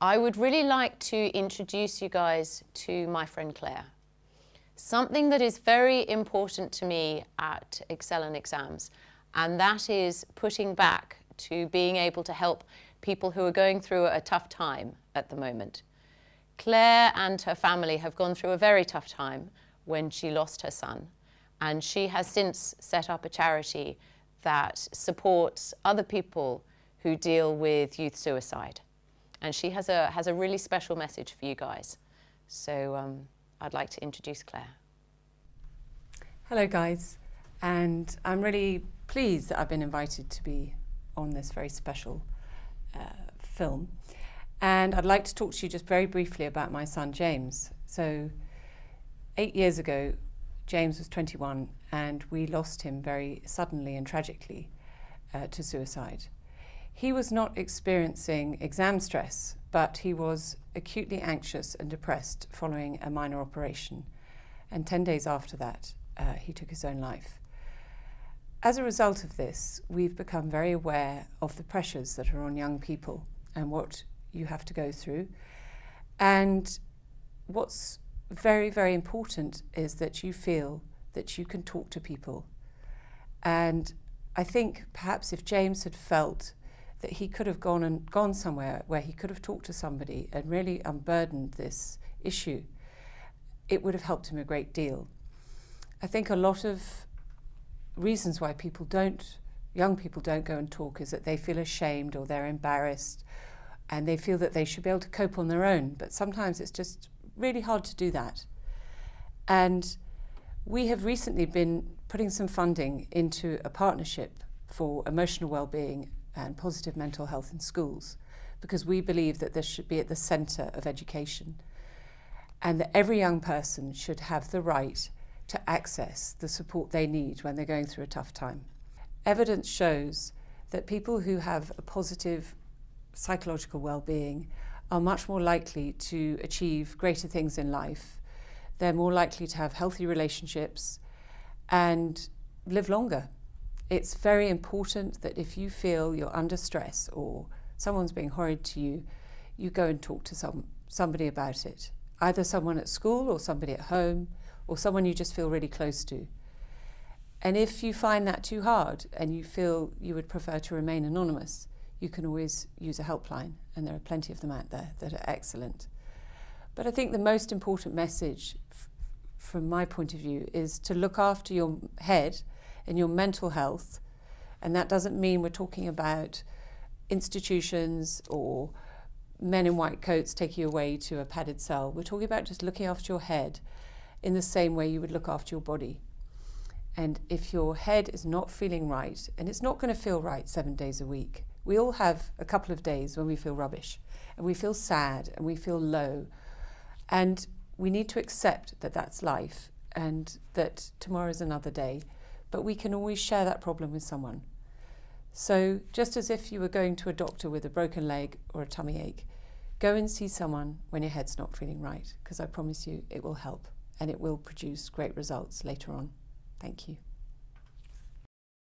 I would really like to introduce you guys to my friend Claire. Something that is very important to me at Excel in Exams, and that is putting back to being able to help people who are going through a tough time at the moment. Claire and her family have gone through a very tough time when she lost her son, and she has since set up a charity that supports other people who deal with youth suicide. And she has a really special message for you guys. So I'd like to introduce Claire. Hello guys, and I'm really pleased that I've been invited to be on this very special film. And I'd like to talk to you just very briefly about my son James. So 8 years ago, James was 21 and we lost him very suddenly and tragically to suicide. He was not experiencing exam stress, but he was acutely anxious and depressed following a minor operation. And 10 days after that, he took his own life. As a result of this, we've become very aware of the pressures that are on young people and what you have to go through. And what's very, very important is that you feel that you can talk to people. And I think perhaps if James had felt that he could have gone somewhere where he could have talked to somebody and really unburdened this issue, it would have helped him a great deal. I think a lot of reasons why young people don't go and talk is that they feel ashamed or they're embarrassed and they feel that they should be able to cope on their own, but sometimes it's just really hard to do that. And we have recently been putting some funding into a partnership for emotional well-being and positive mental health in schools, because we believe that this should be at the centre of education and that every young person should have the right to access the support they need when they're going through a tough time. Evidence shows that people who have a positive psychological well-being are much more likely to achieve greater things in life. They're more likely to have healthy relationships and live longer. It's very important that if you feel you're under stress or someone's being horrid to you, you go and talk to somebody about it. Either someone at school or somebody at home or someone you just feel really close to. And if you find that too hard and you feel you would prefer to remain anonymous, you can always use a helpline, and there are plenty of them out there that are excellent. But I think the most important message from my point of view is to look after your head and your mental health. And that doesn't mean we're talking about institutions or men in white coats taking you away to a padded cell. We're talking about just looking after your head in the same way you would look after your body. And if your head is not feeling right, and it's not going to feel right 7 days a week, we all have a couple of days when we feel rubbish and we feel sad and we feel low. And we need to accept that that's life and that tomorrow is another day, but we can always share that problem with someone. So just as if you were going to a doctor with a broken leg or a tummy ache, go and see someone when your head's not feeling right, because I promise you it will help and it will produce great results later on. Thank you.